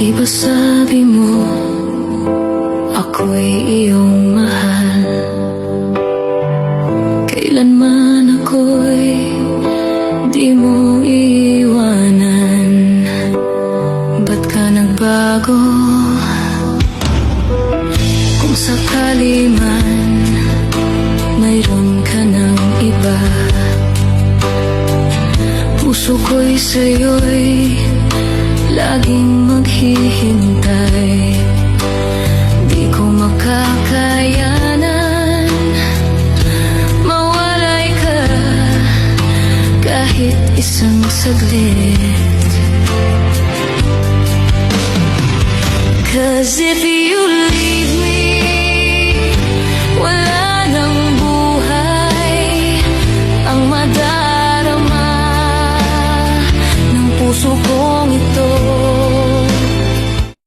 Di ba sabi mo ako'y iyong mahal? Kailanman ako'y di mo iiwanan. Ba't ka nagbago? Kung sakali man mayroon ka ng iba, puso ko'y sa'yo'y laging maghihintay. Di ko makakayanan mawalay ka kahit isang saglit. 'Cause if you